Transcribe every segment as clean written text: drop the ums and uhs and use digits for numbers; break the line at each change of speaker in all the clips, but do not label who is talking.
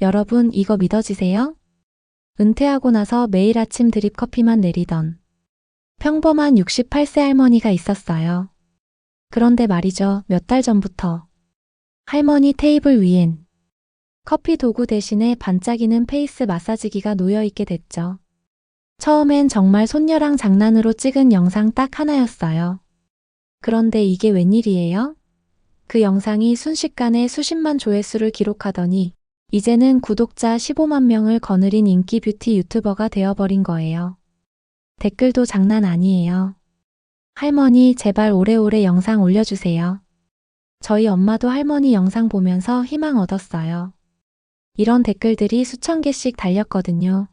여러분 이거 믿어지세요? 은퇴하고 나서 매일 아침 드립 커피만 내리던 평범한 68세 할머니가 있었어요. 그런데 말이죠. 몇 달 전부터 할머니 테이블 위엔 커피 도구 대신에 반짝이는 페이스 마사지기가 놓여있게 됐죠. 처음엔 정말 손녀랑 장난으로 찍은 영상 딱 하나였어요. 그런데 이게 웬일이에요? 그 영상이 순식간에 수십만 조회수를 기록하더니 이제는 구독자 15만 명을 거느린 인기 뷰티 유튜버가 되어버린 거예요. 댓글도 장난 아니에요. 할머니 제발 오래오래 영상 올려주세요. 저희 엄마도 할머니 영상 보면서 희망 얻었어요. 이런 댓글들이 수천 개씩 달렸거든요.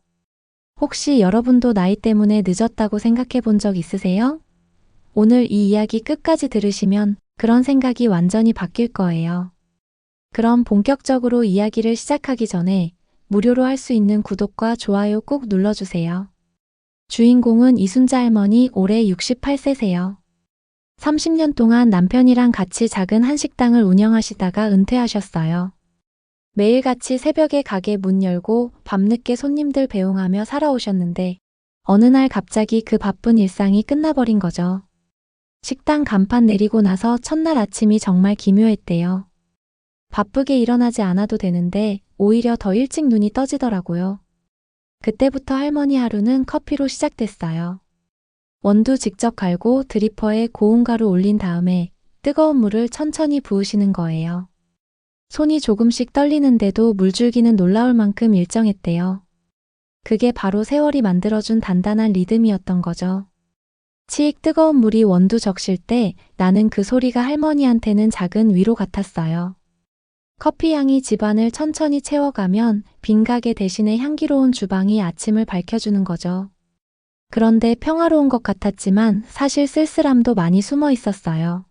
혹시 여러분도 나이 때문에 늦었다고 생각해 본 적 있으세요? 오늘 이 이야기 끝까지 들으시면 그런 생각이 완전히 바뀔 거예요. 그럼 본격적으로 이야기를 시작하기 전에 무료로 할 수 있는 구독과 좋아요 꼭 눌러주세요. 주인공은 이순자 할머니 올해 68세세요. 30년 동안 남편이랑 같이 작은 한식당을 운영하시다가 은퇴하셨어요. 매일같이 새벽에 가게 문 열고 밤늦게 손님들 배웅하며 살아오셨는데 어느 날 갑자기 그 바쁜 일상이 끝나버린 거죠. 식당 간판 내리고 나서 첫날 아침이 정말 기묘했대요. 바쁘게 일어나지 않아도 되는데 오히려 더 일찍 눈이 떠지더라고요. 그때부터 할머니 하루는 커피로 시작됐어요. 원두 직접 갈고 드리퍼에 고운 가루 올린 다음에 뜨거운 물을 천천히 부으시는 거예요. 손이 조금씩 떨리는데도 물줄기는 놀라울 만큼 일정했대요. 그게 바로 세월이 만들어준 단단한 리듬이었던 거죠. 치익 뜨거운 물이 원두 적실 때 나는 그 소리가 할머니한테는 작은 위로 같았어요. 커피 향이 집안을 천천히 채워가면 빈 가게 대신에 향기로운 주방이 아침을 밝혀주는 거죠. 그런데 평화로운 것 같았지만 사실 쓸쓸함도 많이 숨어 있었어요.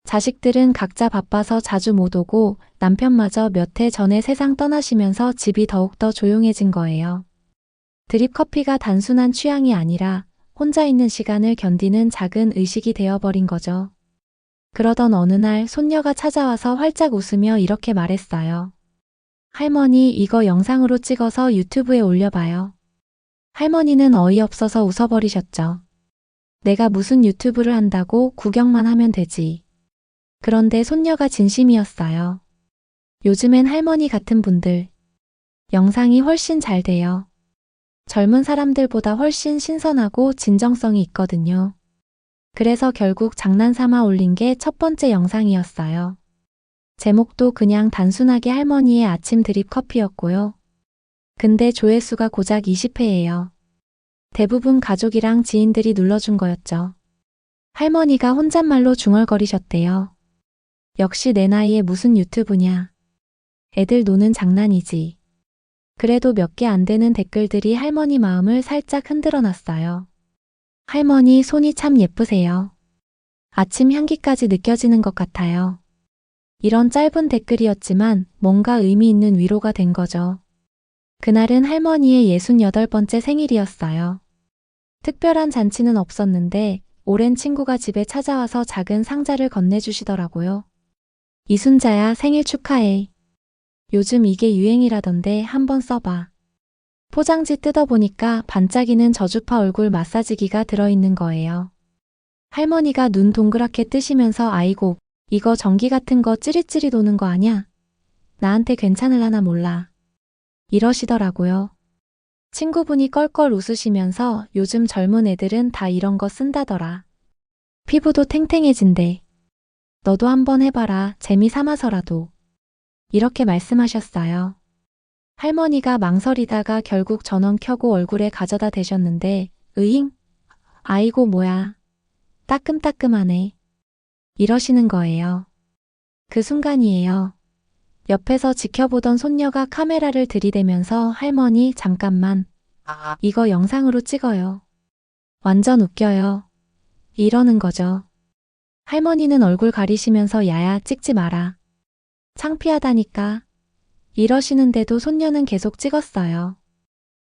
자식들은 각자 바빠서 자주 못 오고 남편마저 몇 해 전에 세상 떠나시면서 집이 더욱더 조용해진 거예요. 드립 커피가 단순한 취향이 아니라 혼자 있는 시간을 견디는 작은 의식이 되어버린 거죠. 그러던 어느 날 손녀가 찾아와서 활짝 웃으며 이렇게 말했어요. 할머니 이거 영상으로 찍어서 유튜브에 올려봐요. 할머니는 어이없어서 웃어버리셨죠. 내가 무슨 유튜브를 한다고 구경만 하면 되지. 그런데 손녀가 진심이었어요. 요즘엔 할머니 같은 분들 영상이 훨씬 잘 돼요. 젊은 사람들보다 훨씬 신선하고 진정성이 있거든요. 그래서 결국 장난삼아 올린 게 첫 번째 영상이었어요. 제목도 그냥 단순하게 할머니의 아침 드립 커피였고요. 근데 조회수가 고작 20회예요. 대부분 가족이랑 지인들이 눌러준 거였죠. 할머니가 혼잣말로 중얼거리셨대요. 역시 내 나이에 무슨 유튜브냐. 애들 노는 장난이지. 그래도 몇 개 안 되는 댓글들이 할머니 마음을 살짝 흔들어 놨어요. 할머니 손이 참 예쁘세요. 아침 향기까지 느껴지는 것 같아요. 이런 짧은 댓글이었지만 뭔가 의미 있는 위로가 된 거죠. 그날은 할머니의 68번째 생일이었어요. 특별한 잔치는 없었는데 오랜 친구가 집에 찾아와서 작은 상자를 건네주시더라고요. 이순자야 생일 축하해. 요즘 이게 유행이라던데 한번 써봐. 포장지 뜯어보니까 반짝이는 저주파 얼굴 마사지기가 들어있는 거예요. 할머니가 눈 동그랗게 뜨시면서 아이고 이거 전기 같은 거 찌릿찌릿 오는 거 아냐? 나한테 괜찮을라나 몰라. 이러시더라고요. 친구분이 껄껄 웃으시면서 요즘 젊은 애들은 다 이런 거 쓴다더라. 피부도 탱탱해진대. 너도 한번 해봐라. 재미 삼아서라도. 이렇게 말씀하셨어요. 할머니가 망설이다가 결국 전원 켜고 얼굴에 가져다 대셨는데 으잉? 아이고 뭐야. 따끔따끔하네. 이러시는 거예요. 그 순간이에요. 옆에서 지켜보던 손녀가 카메라를 들이대면서 할머니 잠깐만. 이거 영상으로 찍어요. 완전 웃겨요. 이러는 거죠. 할머니는 얼굴 가리시면서 야야 찍지 마라. 창피하다니까. 이러시는데도 손녀는 계속 찍었어요.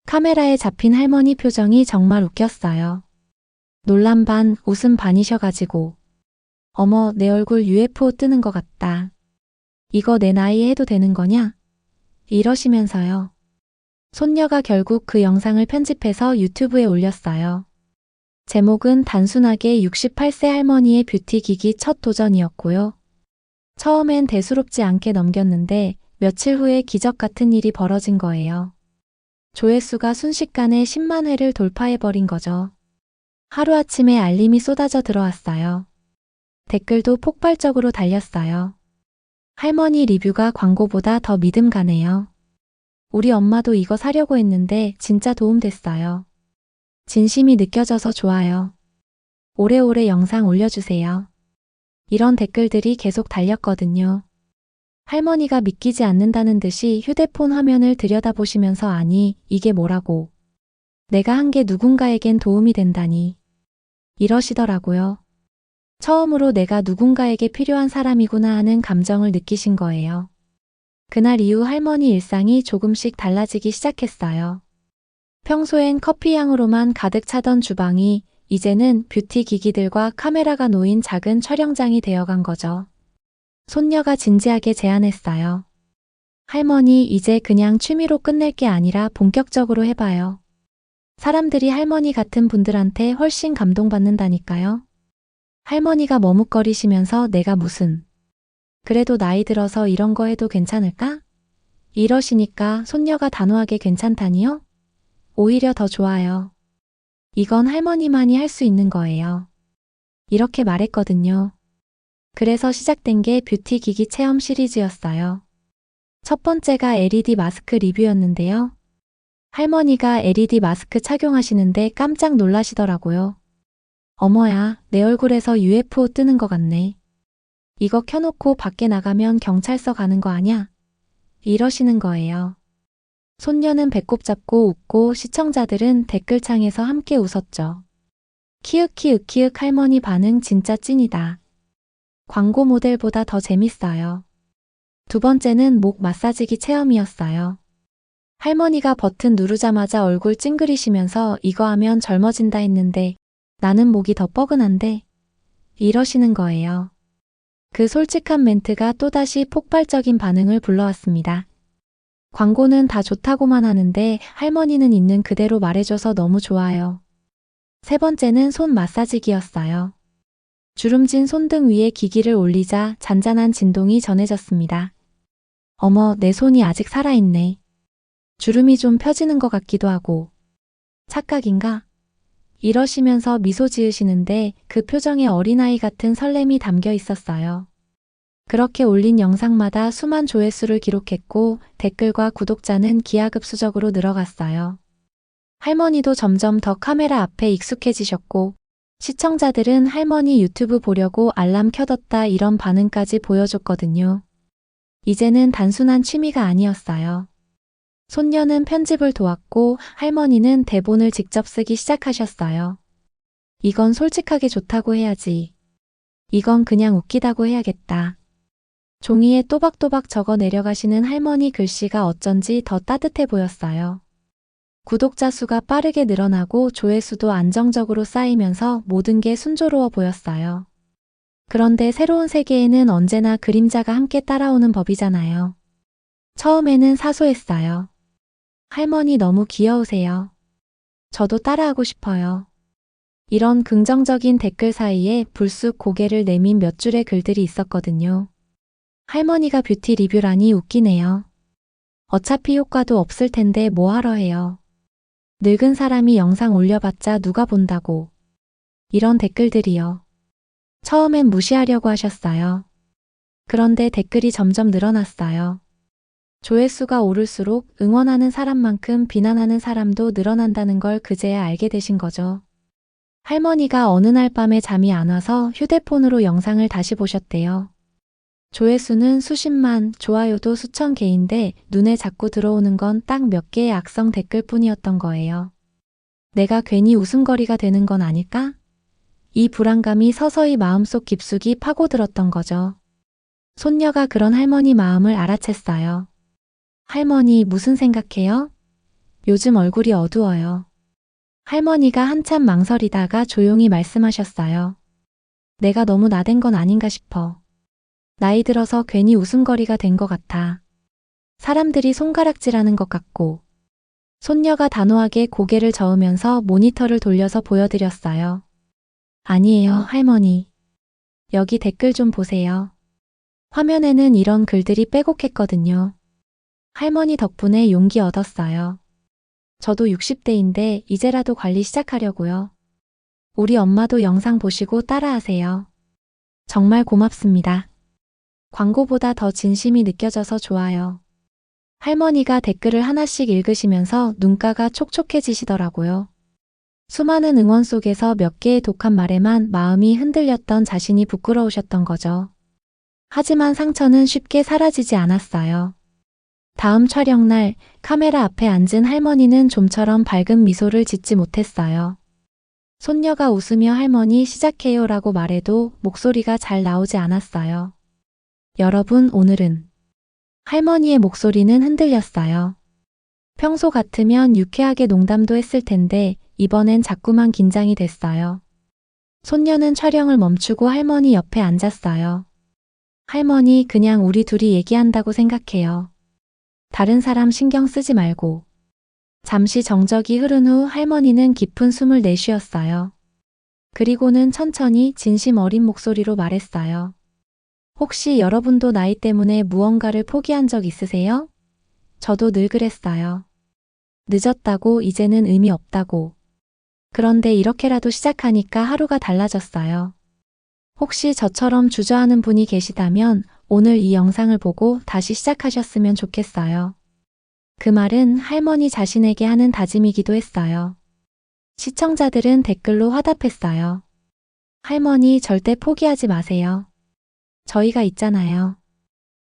카메라에 잡힌 할머니 표정이 정말 웃겼어요. 놀람 반, 웃음 반이셔가지고. 어머, 내 얼굴 UFO 뜨는 것 같다. 이거 내 나이에 해도 되는 거냐? 이러시면서요. 손녀가 결국 그 영상을 편집해서 유튜브에 올렸어요. 제목은 단순하게 68세 할머니의 뷰티 기기 첫 도전이었고요. 처음엔 대수롭지 않게 넘겼는데 며칠 후에 기적 같은 일이 벌어진 거예요. 조회수가 순식간에 10만 회를 돌파해버린 거죠. 하루아침에 알림이 쏟아져 들어왔어요. 댓글도 폭발적으로 달렸어요. 할머니 리뷰가 광고보다 더 믿음 가네요. 우리 엄마도 이거 사려고 했는데 진짜 도움됐어요. 진심이 느껴져서 좋아요. 오래오래 영상 올려주세요. 이런 댓글들이 계속 달렸거든요. 할머니가 믿기지 않는다는 듯이 휴대폰 화면을 들여다보시면서 아니, 이게 뭐라고. 내가 한 게 누군가에겐 도움이 된다니. 이러시더라고요. 처음으로 내가 누군가에게 필요한 사람이구나 하는 감정을 느끼신 거예요. 그날 이후 할머니 일상이 조금씩 달라지기 시작했어요. 평소엔 커피 향으로만 가득 차던 주방이 이제는 뷰티 기기들과 카메라가 놓인 작은 촬영장이 되어간 거죠. 손녀가 진지하게 제안했어요. 할머니, 이제 그냥 취미로 끝낼 게 아니라 본격적으로 해봐요. 사람들이 할머니 같은 분들한테 훨씬 감동받는다니까요. 할머니가 머뭇거리시면서 내가 무슨. 그래도 나이 들어서 이런 거 해도 괜찮을까? 이러시니까 손녀가 단호하게 괜찮다니요? 오히려 더 좋아요. 이건 할머니만이 할 수 있는 거예요. 이렇게 말했거든요. 그래서 시작된 게 뷰티 기기 체험 시리즈였어요. 첫 번째가 LED 마스크 리뷰였는데요. 할머니가 LED 마스크 착용하시는데 깜짝 놀라시더라고요. 어머야, 내 얼굴에서 UFO 뜨는 것 같네. 이거 켜놓고 밖에 나가면 경찰서 가는 거 아냐? 이러시는 거예요. 손녀는 배꼽 잡고 웃고 시청자들은 댓글창에서 함께 웃었죠. 키읔키읔키읔 할머니 반응 진짜 찐이다. 광고 모델보다 더 재밌어요. 두 번째는 목 마사지기 체험이었어요. 할머니가 버튼 누르자마자 얼굴 찡그리시면서 이거 하면 젊어진다 했는데 나는 목이 더 뻐근한데? 이러시는 거예요. 그 솔직한 멘트가 또다시 폭발적인 반응을 불러왔습니다. 광고는 다 좋다고만 하는데 할머니는 있는 그대로 말해줘서 너무 좋아요. 세 번째는 손 마사지기였어요. 주름진 손등 위에 기기를 올리자 잔잔한 진동이 전해졌습니다. 어머, 내 손이 아직 살아있네. 주름이 좀 펴지는 것 같기도 하고. 착각인가? 이러시면서 미소 지으시는데 그 표정에 어린아이 같은 설렘이 담겨 있었어요. 그렇게 올린 영상마다 수만 조회수를 기록했고 댓글과 구독자는 기하급수적으로 늘어갔어요. 할머니도 점점 더 카메라 앞에 익숙해지셨고 시청자들은 할머니 유튜브 보려고 알람 켜뒀다 이런 반응까지 보여줬거든요. 이제는 단순한 취미가 아니었어요. 손녀는 편집을 도왔고 할머니는 대본을 직접 쓰기 시작하셨어요. 이건 솔직하게 좋다고 해야지. 이건 그냥 웃기다고 해야겠다. 종이에 또박또박 적어 내려가시는 할머니 글씨가 어쩐지 더 따뜻해 보였어요. 구독자 수가 빠르게 늘어나고 조회수도 안정적으로 쌓이면서 모든 게 순조로워 보였어요. 그런데 새로운 세계에는 언제나 그림자가 함께 따라오는 법이잖아요. 처음에는 사소했어요. 할머니 너무 귀여우세요. 저도 따라하고 싶어요. 이런 긍정적인 댓글 사이에 불쑥 고개를 내민 몇 줄의 글들이 있었거든요. 할머니가 뷰티 리뷰라니 웃기네요. 어차피 효과도 없을 텐데 뭐하러 해요. 늙은 사람이 영상 올려봤자 누가 본다고. 이런 댓글들이요. 처음엔 무시하려고 하셨어요. 그런데 댓글이 점점 늘어났어요. 조회수가 오를수록 응원하는 사람만큼 비난하는 사람도 늘어난다는 걸 그제야 알게 되신 거죠. 할머니가 어느 날 밤에 잠이 안 와서 휴대폰으로 영상을 다시 보셨대요. 조회수는 수십만, 좋아요도 수천 개인데 눈에 자꾸 들어오는 건 딱 몇 개의 악성 댓글뿐이었던 거예요. 내가 괜히 웃음거리가 되는 건 아닐까? 이 불안감이 서서히 마음속 깊숙이 파고들었던 거죠. 손녀가 그런 할머니 마음을 알아챘어요. 할머니 무슨 생각해요? 요즘 얼굴이 어두워요. 할머니가 한참 망설이다가 조용히 말씀하셨어요. 내가 너무 나댄 건 아닌가 싶어. 나이 들어서 괜히 웃음거리가 된 것 같아. 사람들이 손가락질하는 것 같고. 손녀가 단호하게 고개를 저으면서 모니터를 돌려서 보여드렸어요. 아니에요, 할머니. 여기 댓글 좀 보세요. 화면에는 이런 글들이 빼곡했거든요. 할머니 덕분에 용기 얻었어요. 저도 60대인데 이제라도 관리 시작하려고요. 우리 엄마도 영상 보시고 따라하세요. 정말 고맙습니다. 광고보다 더 진심이 느껴져서 좋아요. 할머니가 댓글을 하나씩 읽으시면서 눈가가 촉촉해지시더라고요. 수많은 응원 속에서 몇 개의 독한 말에만 마음이 흔들렸던 자신이 부끄러우셨던 거죠. 하지만 상처는 쉽게 사라지지 않았어요. 다음 촬영날 카메라 앞에 앉은 할머니는 좀처럼 밝은 미소를 짓지 못했어요. 손녀가 웃으며 할머니 시작해요 라고 말해도 목소리가 잘 나오지 않았어요. 여러분, 오늘은 할머니의 목소리는 흔들렸어요. 평소 같으면 유쾌하게 농담도 했을 텐데 이번엔 자꾸만 긴장이 됐어요. 손녀는 촬영을 멈추고 할머니 옆에 앉았어요. 할머니, 그냥 우리 둘이 얘기한다고 생각해요. 다른 사람 신경 쓰지 말고. 잠시 정적이 흐른 후 할머니는 깊은 숨을 내쉬었어요. 그리고는 천천히 진심 어린 목소리로 말했어요. 혹시 여러분도 나이 때문에 무언가를 포기한 적 있으세요? 저도 늘 그랬어요. 늦었다고, 이제는 의미 없다고. 그런데 이렇게라도 시작하니까 하루가 달라졌어요. 혹시 저처럼 주저하는 분이 계시다면 오늘 이 영상을 보고 다시 시작하셨으면 좋겠어요. 그 말은 할머니 자신에게 하는 다짐이기도 했어요. 시청자들은 댓글로 화답했어요. 할머니, 절대 포기하지 마세요. 저희가 있잖아요.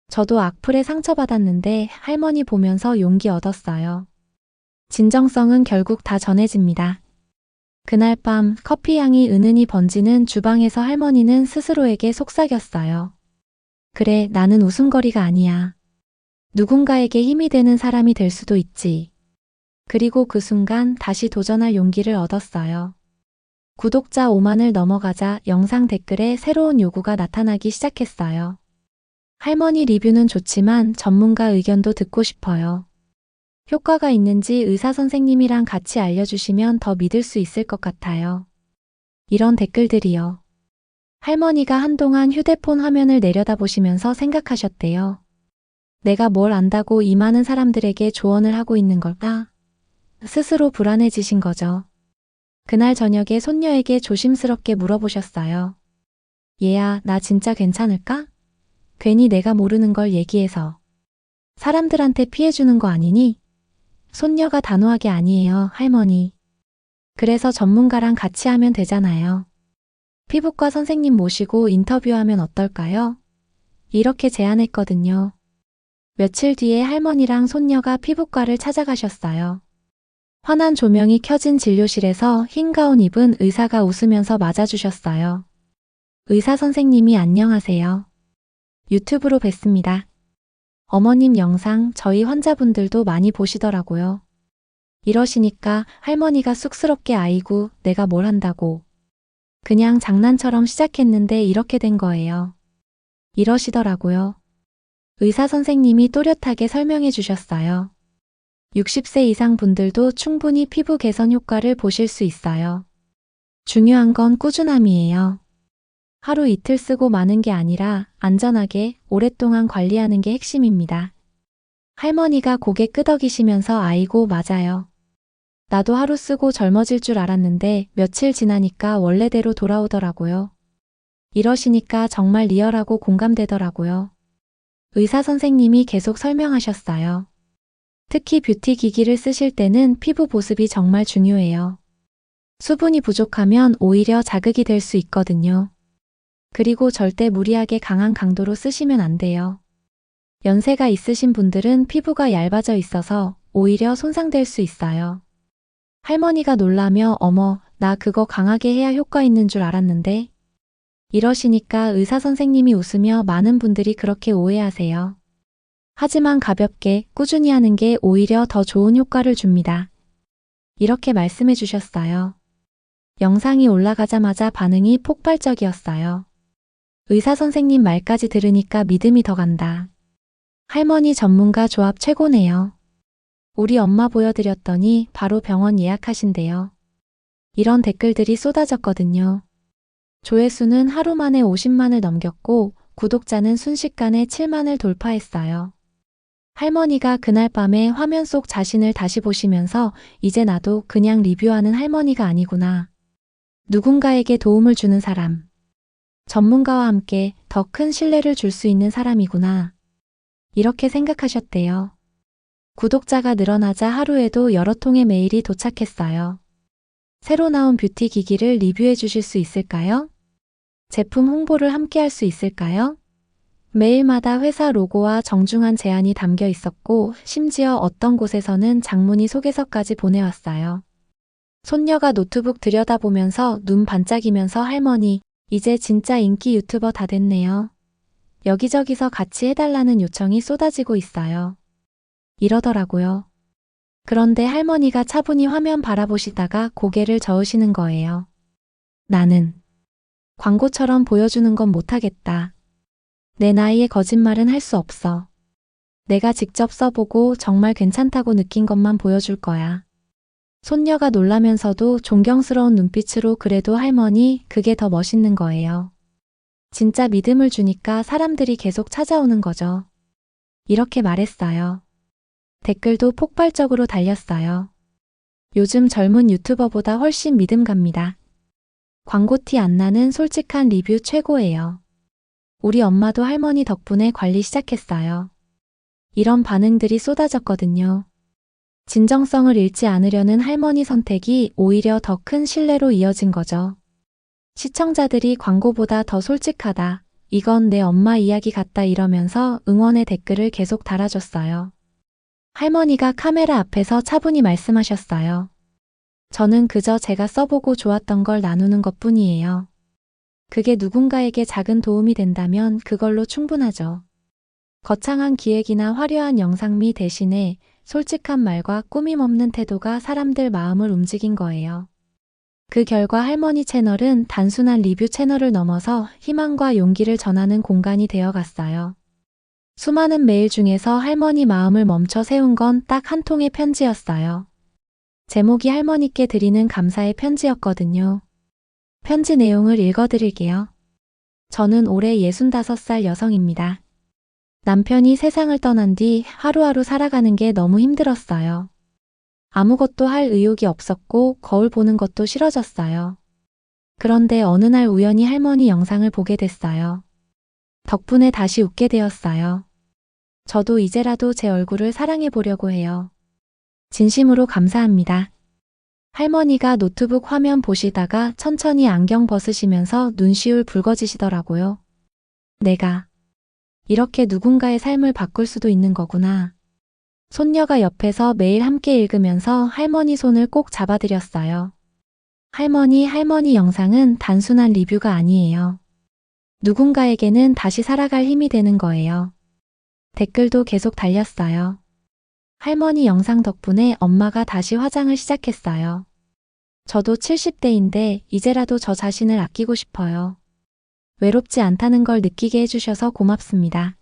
저도 악플에 상처받았는데 할머니 보면서 용기 얻었어요. 진정성은 결국 다 전해집니다. 그날 밤 커피 향이 은은히 번지는 주방에서 할머니는 스스로에게 속삭였어요. 그래, 나는 웃음거리가 아니야. 누군가에게 힘이 되는 사람이 될 수도 있지. 그리고 그 순간 다시 도전할 용기를 얻었어요. 구독자 5만을 넘어가자 영상 댓글에 새로운 요구가 나타나기 시작했어요. 할머니 리뷰는 좋지만 전문가 의견도 듣고 싶어요. 효과가 있는지 의사 선생님이랑 같이 알려주시면 더 믿을 수 있을 것 같아요. 이런 댓글들이요. 할머니가 한동안 휴대폰 화면을 내려다보시면서 생각하셨대요. 내가 뭘 안다고 이 많은 사람들에게 조언을 하고 있는 걸까? 스스로 불안해지신 거죠. 그날 저녁에 손녀에게 조심스럽게 물어보셨어요. 얘야, 나 진짜 괜찮을까? 괜히 내가 모르는 걸 얘기해서 사람들한테 피해주는 거 아니니? 손녀가 단호하게 아니에요, 할머니. 그래서 전문가랑 같이 하면 되잖아요. 피부과 선생님 모시고 인터뷰하면 어떨까요? 이렇게 제안했거든요. 며칠 뒤에 할머니랑 손녀가 피부과를 찾아가셨어요. 환한 조명이 켜진 진료실에서 흰 가운 입은 의사가 웃으면서 맞아주셨어요. 의사 선생님이 안녕하세요. 유튜브로 뵀습니다. 어머님 영상 저희 환자분들도 많이 보시더라고요. 이러시니까 할머니가 쑥스럽게 아이고, 내가 뭘 한다고. 그냥 장난처럼 시작했는데 이렇게 된 거예요. 이러시더라고요. 의사 선생님이 또렷하게 설명해 주셨어요. 60세 이상 분들도 충분히 피부 개선 효과를 보실 수 있어요. 중요한 건 꾸준함이에요. 하루 이틀 쓰고 마는 게 아니라 안전하게 오랫동안 관리하는 게 핵심입니다. 할머니가 고개 끄덕이시면서 아이고, 맞아요. 나도 하루 쓰고 젊어질 줄 알았는데 며칠 지나니까 원래대로 돌아오더라고요. 이러시니까 정말 리얼하고 공감되더라고요. 의사 선생님이 계속 설명하셨어요. 특히 뷰티 기기를 쓰실 때는 피부 보습이 정말 중요해요. 수분이 부족하면 오히려 자극이 될 수 있거든요. 그리고 절대 무리하게 강한 강도로 쓰시면 안 돼요. 연세가 있으신 분들은 피부가 얇아져 있어서 오히려 손상될 수 있어요. 할머니가 놀라며 어머, 나 그거 강하게 해야 효과 있는 줄 알았는데. 이러시니까 의사 선생님이 웃으며 많은 분들이 그렇게 오해하세요. 하지만 가볍게 꾸준히 하는 게 오히려 더 좋은 효과를 줍니다. 이렇게 말씀해 주셨어요. 영상이 올라가자마자 반응이 폭발적이었어요. 의사 선생님 말까지 들으니까 믿음이 더 간다. 할머니 전문가 조합 최고네요. 우리 엄마 보여드렸더니 바로 병원 예약하신대요. 이런 댓글들이 쏟아졌거든요. 조회수는 하루 만에 50만을 넘겼고 구독자는 순식간에 7만을 돌파했어요. 할머니가 그날 밤에 화면 속 자신을 다시 보시면서 이제 나도 그냥 리뷰하는 할머니가 아니구나. 누군가에게 도움을 주는 사람. 전문가와 함께 더 큰 신뢰를 줄 수 있는 사람이구나. 이렇게 생각하셨대요. 구독자가 늘어나자 하루에도 여러 통의 메일이 도착했어요. 새로 나온 뷰티 기기를 리뷰해 주실 수 있을까요? 제품 홍보를 함께 할 수 있을까요? 메일마다 회사 로고와 정중한 제안이 담겨 있었고 심지어 어떤 곳에서는 장문의 소개서까지 보내왔어요. 손녀가 노트북 들여다보면서 눈 반짝이면서 할머니, 이제 진짜 인기 유튜버 다 됐네요. 여기저기서 같이 해달라는 요청이 쏟아지고 있어요. 이러더라고요. 그런데 할머니가 차분히 화면 바라보시다가 고개를 저으시는 거예요. 나는 광고처럼 보여주는 건 못하겠다. 내 나이에 거짓말은 할 수 없어. 내가 직접 써보고 정말 괜찮다고 느낀 것만 보여줄 거야. 손녀가 놀라면서도 존경스러운 눈빛으로 그래도 할머니, 그게 더 멋있는 거예요. 진짜 믿음을 주니까 사람들이 계속 찾아오는 거죠. 이렇게 말했어요. 댓글도 폭발적으로 달렸어요. 요즘 젊은 유튜버보다 훨씬 믿음 갑니다. 광고 티 안 나는 솔직한 리뷰 최고예요. 우리 엄마도 할머니 덕분에 관리 시작했어요. 이런 반응들이 쏟아졌거든요. 진정성을 잃지 않으려는 할머니 선택이 오히려 더 큰 신뢰로 이어진 거죠. 시청자들이 광고보다 더 솔직하다. 이건 내 엄마 이야기 같다 이러면서 응원의 댓글을 계속 달아줬어요. 할머니가 카메라 앞에서 차분히 말씀하셨어요. 저는 그저 제가 써보고 좋았던 걸 나누는 것뿐이에요. 그게 누군가에게 작은 도움이 된다면 그걸로 충분하죠. 거창한 기획이나 화려한 영상미 대신에 솔직한 말과 꾸밈 없는 태도가 사람들 마음을 움직인 거예요. 그 결과 할머니 채널은 단순한 리뷰 채널을 넘어서 희망과 용기를 전하는 공간이 되어갔어요. 수많은 메일 중에서 할머니 마음을 멈춰 세운 건 딱 한 통의 편지였어요. 제목이 할머니께 드리는 감사의 편지였거든요. 편지 내용을 읽어드릴게요. 저는 올해 65살 여성입니다. 남편이 세상을 떠난 뒤 하루하루 살아가는 게 너무 힘들었어요. 아무것도 할 의욕이 없었고 거울 보는 것도 싫어졌어요. 그런데 어느 날 우연히 할머니 영상을 보게 됐어요. 덕분에 다시 웃게 되었어요. 저도 이제라도 제 얼굴을 사랑해 보려고 해요. 진심으로 감사합니다. 할머니가 노트북 화면 보시다가 천천히 안경 벗으시면서 눈시울 붉어지시더라고요. 내가 이렇게 누군가의 삶을 바꿀 수도 있는 거구나. 손녀가 옆에서 매일 함께 읽으면서 할머니 손을 꼭 잡아드렸어요. 할머니 영상은 단순한 리뷰가 아니에요. 누군가에게는 다시 살아갈 힘이 되는 거예요. 댓글도 계속 달렸어요. 할머니 영상 덕분에 엄마가 다시 화장을 시작했어요. 저도 70대인데 이제라도 저 자신을 아끼고 싶어요. 외롭지 않다는 걸 느끼게 해주셔서 고맙습니다.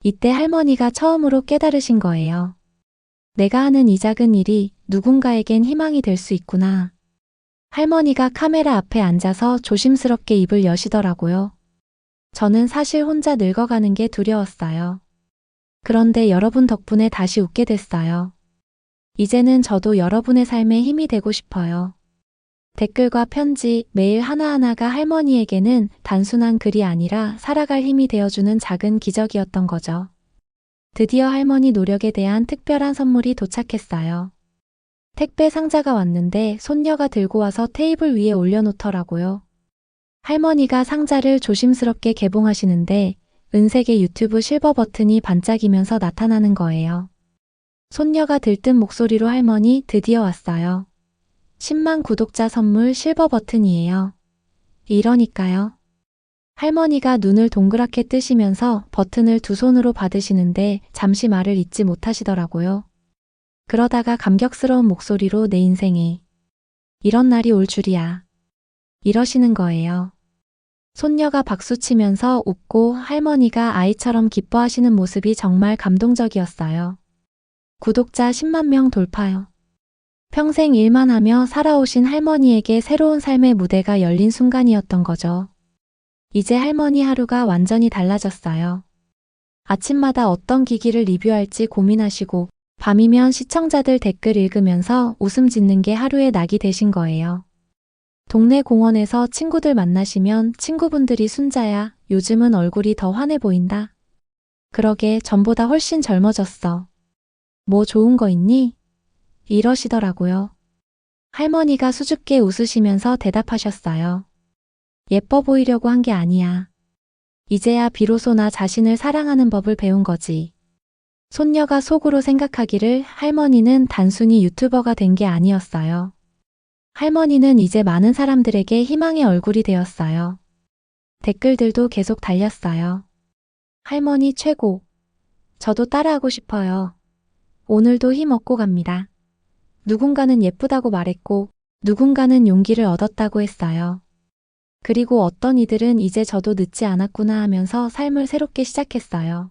이때 할머니가 처음으로 깨달으신 거예요. 내가 하는 이 작은 일이 누군가에겐 희망이 될 수 있구나. 할머니가 카메라 앞에 앉아서 조심스럽게 입을 여시더라고요. 저는 사실 혼자 늙어가는 게 두려웠어요. 그런데 여러분 덕분에 다시 웃게 됐어요. 이제는 저도 여러분의 삶에 힘이 되고 싶어요. 댓글과 편지, 메일 하나하나가 할머니에게는 단순한 글이 아니라 살아갈 힘이 되어주는 작은 기적이었던 거죠. 드디어 할머니 노력에 대한 특별한 선물이 도착했어요. 택배 상자가 왔는데 손녀가 들고 와서 테이블 위에 올려놓더라고요. 할머니가 상자를 조심스럽게 개봉하시는데 은색의 유튜브 실버 버튼이 반짝이면서 나타나는 거예요. 손녀가 들뜬 목소리로 할머니 드디어 왔어요. 10만 구독자 선물 실버 버튼이에요. 이러니까요. 할머니가 눈을 동그랗게 뜨시면서 버튼을 두 손으로 받으시는데 잠시 말을 잇지 못하시더라고요. 그러다가 감격스러운 목소리로 내 인생에 이런 날이 올 줄이야. 이러시는 거예요. 손녀가 박수치면서 웃고 할머니가 아이처럼 기뻐하시는 모습이 정말 감동적이었어요. 구독자 10만 명 돌파요. 평생 일만 하며 살아오신 할머니에게 새로운 삶의 무대가 열린 순간이었던 거죠. 이제 할머니 하루가 완전히 달라졌어요. 아침마다 어떤 기기를 리뷰할지 고민하시고 밤이면 시청자들 댓글 읽으면서 웃음 짓는 게 하루의 낙이 되신 거예요. 동네 공원에서 친구들 만나시면 친구분들이 순자야, 요즘은 얼굴이 더 환해 보인다. 그러게 전보다 훨씬 젊어졌어. 뭐 좋은 거 있니? 이러시더라고요. 할머니가 수줍게 웃으시면서 대답하셨어요. 예뻐 보이려고 한 게 아니야. 이제야 비로소 나 자신을 사랑하는 법을 배운 거지. 손녀가 속으로 생각하기를 할머니는 단순히 유튜버가 된 게 아니었어요. 할머니는 이제 많은 사람들에게 희망의 얼굴이 되었어요. 댓글들도 계속 달렸어요. 할머니 최고. 저도 따라하고 싶어요. 오늘도 힘 얻고 갑니다. 누군가는 예쁘다고 말했고, 누군가는 용기를 얻었다고 했어요. 그리고 어떤 이들은 이제 저도 늦지 않았구나 하면서 삶을 새롭게 시작했어요.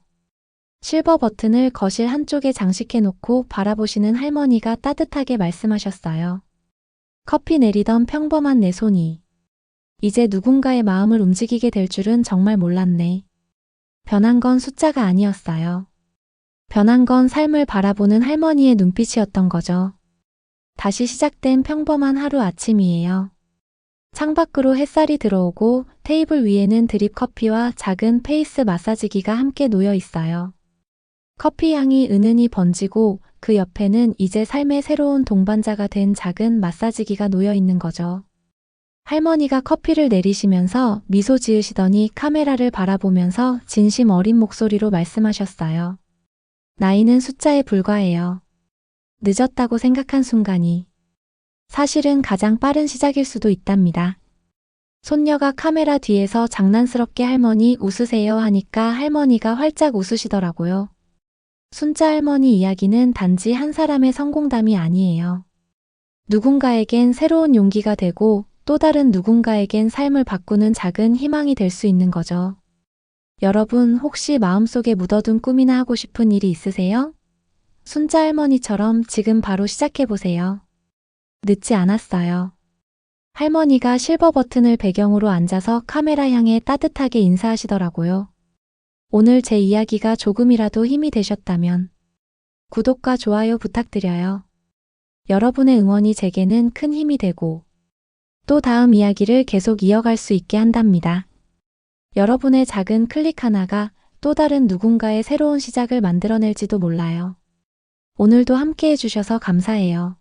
실버 버튼을 거실 한쪽에 장식해 놓고 바라보시는 할머니가 따뜻하게 말씀하셨어요. 커피 내리던 평범한 내 손이 이제 누군가의 마음을 움직이게 될 줄은 정말 몰랐네. 변한 건 숫자가 아니었어요. 변한 건 삶을 바라보는 할머니의 눈빛이었던 거죠. 다시 시작된 평범한 하루 아침이에요. 창밖으로 햇살이 들어오고 테이블 위에는 드립 커피와 작은 페이스 마사지기가 함께 놓여 있어요. 커피 향이 은은히 번지고 그 옆에는 이제 삶의 새로운 동반자가 된 작은 마사지기가 놓여 있는 거죠. 할머니가 커피를 내리시면서 미소 지으시더니 카메라를 바라보면서 진심 어린 목소리로 말씀하셨어요. 나이는 숫자에 불과해요. 늦었다고 생각한 순간이 사실은 가장 빠른 시작일 수도 있답니다. 손녀가 카메라 뒤에서 장난스럽게 할머니 웃으세요 하니까 할머니가 활짝 웃으시더라고요. 순자 할머니 이야기는 단지 한 사람의 성공담이 아니에요. 누군가에겐 새로운 용기가 되고 또 다른 누군가에겐 삶을 바꾸는 작은 희망이 될 수 있는 거죠. 여러분 혹시 마음속에 묻어둔 꿈이나 하고 싶은 일이 있으세요? 순자 할머니처럼 지금 바로 시작해보세요. 늦지 않았어요. 할머니가 실버 버튼을 배경으로 앉아서 카메라 향해 따뜻하게 인사하시더라고요. 오늘 제 이야기가 조금이라도 힘이 되셨다면 구독과 좋아요 부탁드려요. 여러분의 응원이 제게는 큰 힘이 되고 또 다음 이야기를 계속 이어갈 수 있게 한답니다. 여러분의 작은 클릭 하나가 또 다른 누군가의 새로운 시작을 만들어낼지도 몰라요. 오늘도 함께 해주셔서 감사해요.